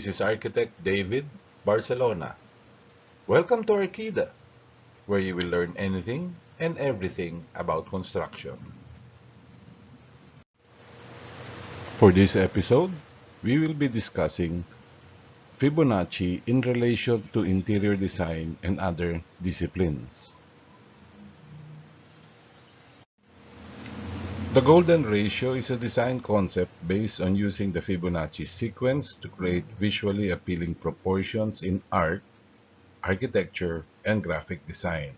This is architect David Barcelona. Welcome to Arkida, where you will learn anything and everything about construction. For this episode, we will be discussing Fibonacci in relation to interior design and other disciplines. The golden ratio is a design concept based on using the Fibonacci sequence to create visually appealing proportions in art, architecture, and graphic design.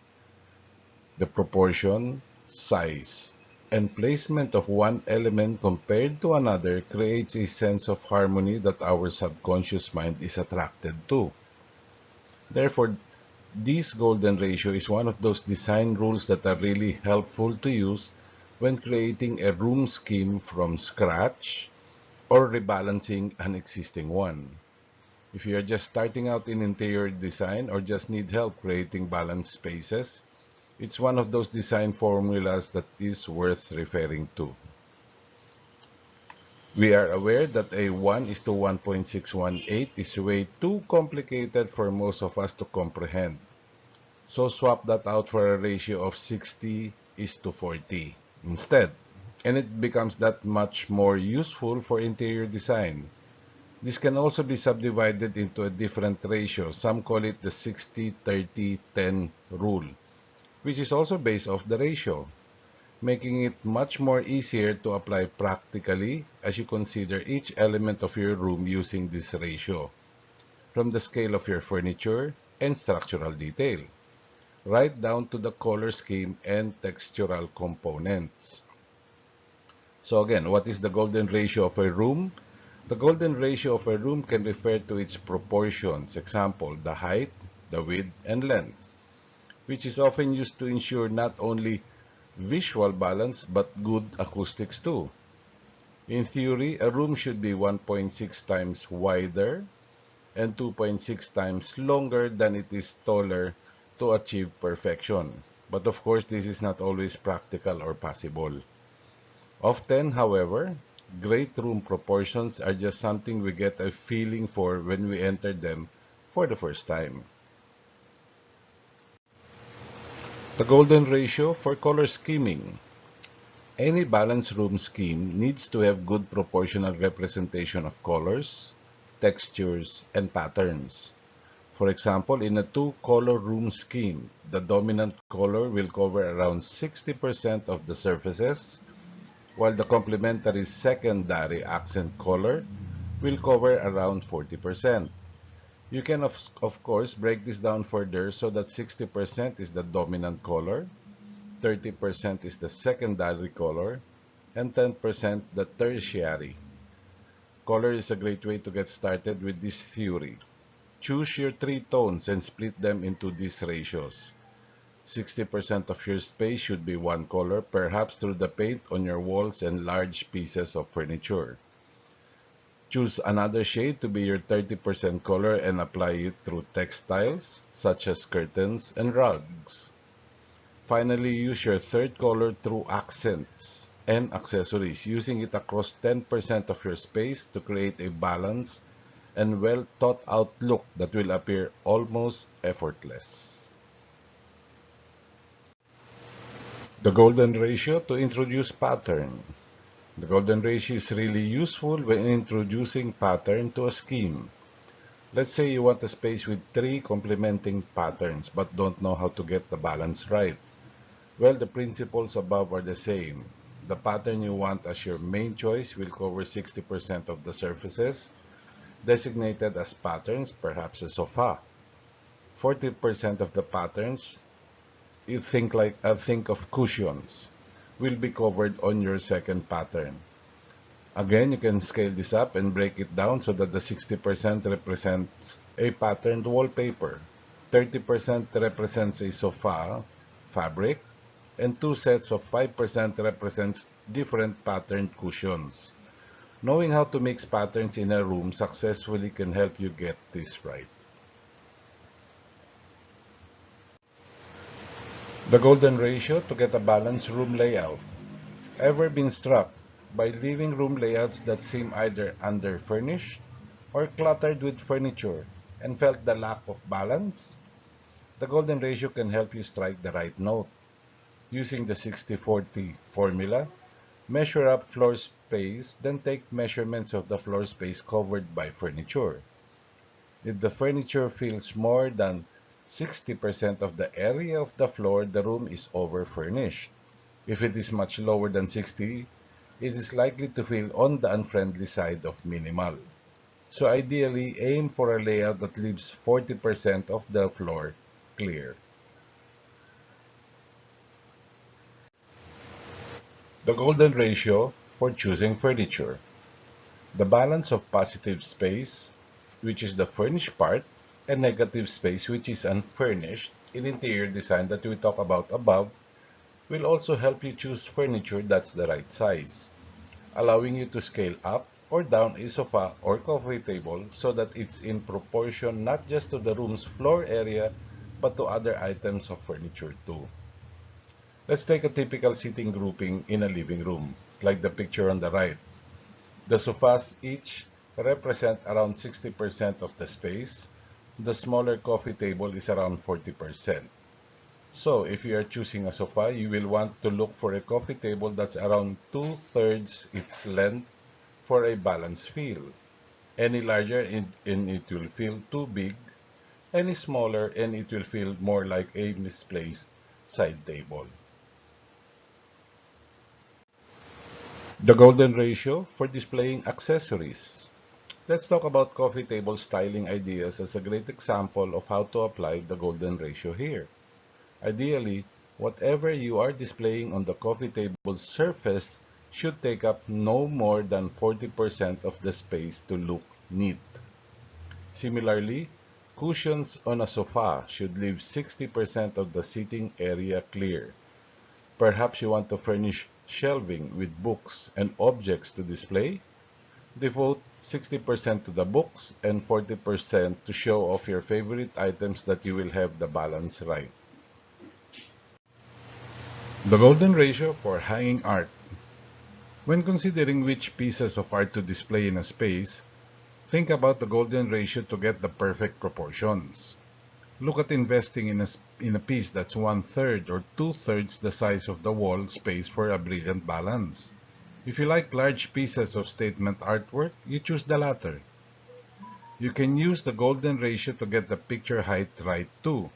The proportion, size, and placement of one element compared to another creates a sense of harmony that our subconscious mind is attracted to. Therefore, this golden ratio is one of those design rules that are really helpful to use when creating a room scheme from scratch or rebalancing an existing one. If you are just starting out in interior design or just need help creating balanced spaces, it's one of those design formulas that is worth referring to. We are aware that a 1:1.618 is way too complicated for most of us to comprehend. So swap that out for a ratio of 60:40 instead, and it becomes that much more useful for interior design. This can also be subdivided into a different ratio. Some call it the 60-30-10 rule, which is also based off the ratio, making it much more easier to apply practically as you consider each element of your room using this ratio, from the scale of your furniture and structural detail, right down to the color scheme and textural components. So again, what is the golden ratio of a room? The golden ratio of a room can refer to its proportions, example, the height, the width, and length, which is often used to ensure not only visual balance but good acoustics too. In theory, a room should be 1.6 times wider and 2.6 times longer than it is taller to achieve perfection. But of course, this is not always practical or possible. Often, however, great room proportions are just something we get a feeling for when we enter them for the first time. The golden ratio for color scheming. Any balanced room scheme needs to have good proportional representation of colors, textures, and patterns. For example, in a two-color room scheme, the dominant color will cover around 60% of the surfaces, while the complementary secondary accent color will cover around 40%. You can of course break this down further so that 60% is the dominant color, 30% is the secondary color, and 10% the tertiary. Color is a great way to get started with this theory. Choose your three tones and split them into these ratios. 60% of your space should be one color, perhaps through the paint on your walls and large pieces of furniture. Choose another shade to be your 30% color and apply it through textiles, such as curtains and rugs. Finally, use your third color through accents and accessories, using it across 10% of your space to create a balanced and well thought out look that will appear almost effortless. The golden ratio to introduce pattern. The golden ratio is really useful when introducing pattern to a scheme. Let's say you want a space with three complementing patterns but don't know how to get the balance right. Well, the principles above are the same. The pattern you want as your main choice will cover 60% of the surfaces, designated as patterns, perhaps a sofa. 40% of the patterns, you think of cushions, will be covered on your second pattern. Again, you can scale this up and break it down so that the 60% represents a patterned wallpaper, 30% represents a sofa fabric, and two sets of 5% represents different patterned cushions. Knowing how to mix patterns in a room successfully can help you get this right. The golden ratio to get a balanced room layout. Ever been struck by living room layouts that seem either underfurnished or cluttered with furniture and felt the lack of balance? The golden ratio can help you strike the right note. Using the 60-40 formula, measure up floor space, then take measurements of the floor space covered by furniture. If the furniture fills more than 60% of the area of the floor, the room is over-furnished. If it is much lower than 60, it is likely to feel on the unfriendly side of minimal. So ideally, aim for a layout that leaves 40% of the floor clear. The golden ratio for choosing furniture. The balance of positive space, which is the furnished part, and negative space, which is unfurnished, in interior design that we talk about above, will also help you choose furniture that's the right size, allowing you to scale up or down a sofa or coffee table so that it's in proportion not just to the room's floor area, but to other items of furniture too. Let's take a typical seating grouping in a living room, like the picture on the right. The sofas each represent around 60% of the space. The smaller coffee table is around 40%. So if you are choosing a sofa, you will want to look for a coffee table that's around two-thirds its length for a balanced feel. Any larger and it will feel too big. Any smaller and it will feel more like a misplaced side table. The golden ratio for displaying accessories. Let's talk about coffee table styling ideas as a great example of how to apply the golden ratio here. Ideally, whatever you are displaying on the coffee table's surface should take up no more than 40% of the space to look neat. Similarly, cushions on a sofa should leave 60% of the seating area clear. Perhaps you want to furnish shelving with books and objects to display? Devote 60% to the books and 40% to show off your favorite items that you will have the balance right. The golden ratio for hanging art. When considering which pieces of art to display in a space, think about the golden ratio to get the perfect proportions. Look at investing in a piece that's one-third or two-thirds the size of the wall space for a brilliant balance. If you like large pieces of statement artwork, you choose the latter. You can use the golden ratio to get the picture height right too.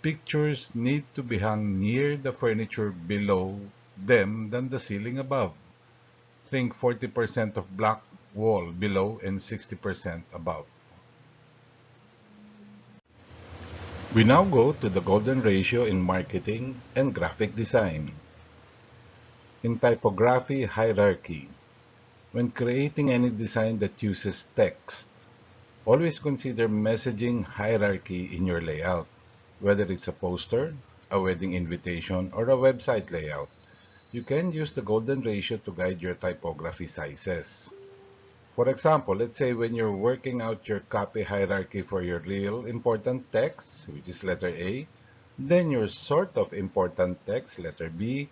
Pictures need to be hung near the furniture below them than the ceiling above. Think 40% of black wall below and 60% above. We now go to the golden ratio in marketing and graphic design. In typography hierarchy, when creating any design that uses text, always consider messaging hierarchy in your layout, whether it's a poster, a wedding invitation, or a website layout. You can use the golden ratio to guide your typography sizes. For example, let's say when you're working out your copy hierarchy for your real important text, which is letter A, then your sort of important text, letter B,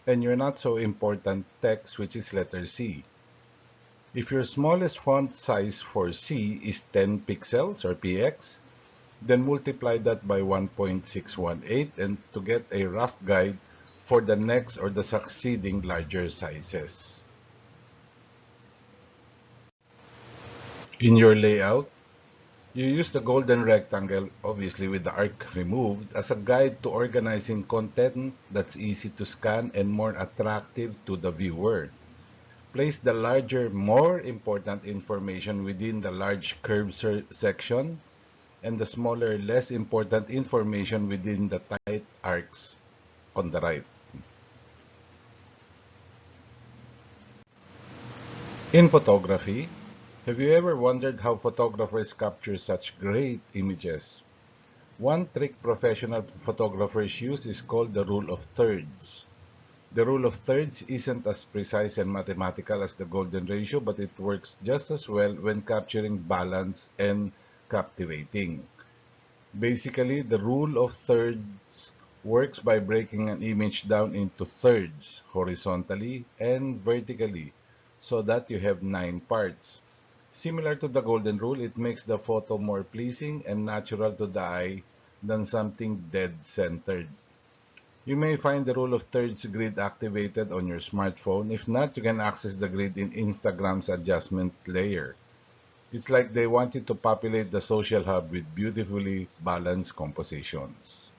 and your not so important text, which is letter C. If your smallest font size for C is 10 pixels or px, then multiply that by 1.618 and to get a rough guide for the next or the succeeding larger sizes. In your layout, you use the golden rectangle, obviously with the arc removed, as a guide to organizing content that's easy to scan and more attractive to the viewer. Place the larger, more important information within the large curved section and the smaller, less important information within the tight arcs on the right. In photography, have you ever wondered how photographers capture such great images? One trick professional photographers use is called the rule of thirds. The rule of thirds isn't as precise and mathematical as the golden ratio, but it works just as well when capturing balance and captivating. Basically, the rule of thirds works by breaking an image down into thirds, horizontally and vertically, so that you have 9 parts. Similar to the golden rule, it makes the photo more pleasing and natural to the eye than something dead-centered. You may find the rule of thirds grid activated on your smartphone. If not, you can access the grid in Instagram's adjustment layer. It's like they want you to populate the social hub with beautifully balanced compositions.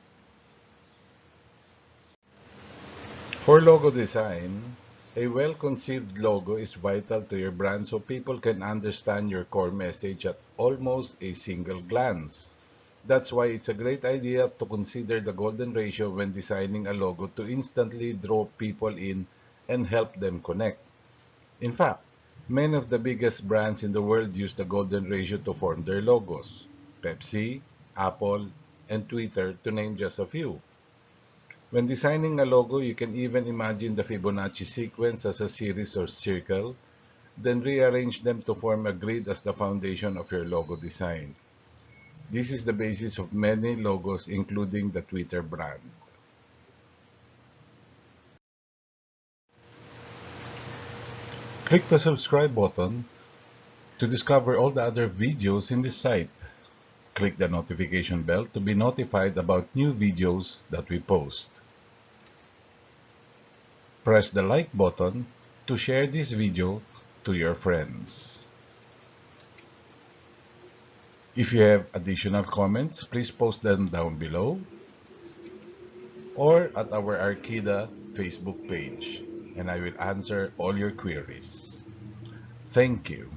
For logo design, a well-conceived logo is vital to your brand so people can understand your core message at almost a single glance. That's why it's a great idea to consider the golden ratio when designing a logo to instantly draw people in and help them connect. In fact, many of the biggest brands in the world use the golden ratio to form their logos. Pepsi, Apple, and Twitter, to name just a few. When designing a logo, you can even imagine the Fibonacci sequence as a series or circle, then rearrange them to form a grid as the foundation of your logo design. This is the basis of many logos, including the Twitter brand. Click the subscribe button to discover all the other videos in this site. Click the notification bell to be notified about new videos that we post. Press the like button to share this video to your friends. If you have additional comments, please post them down below or at our Arkida Facebook page, and I will answer all your queries. Thank you.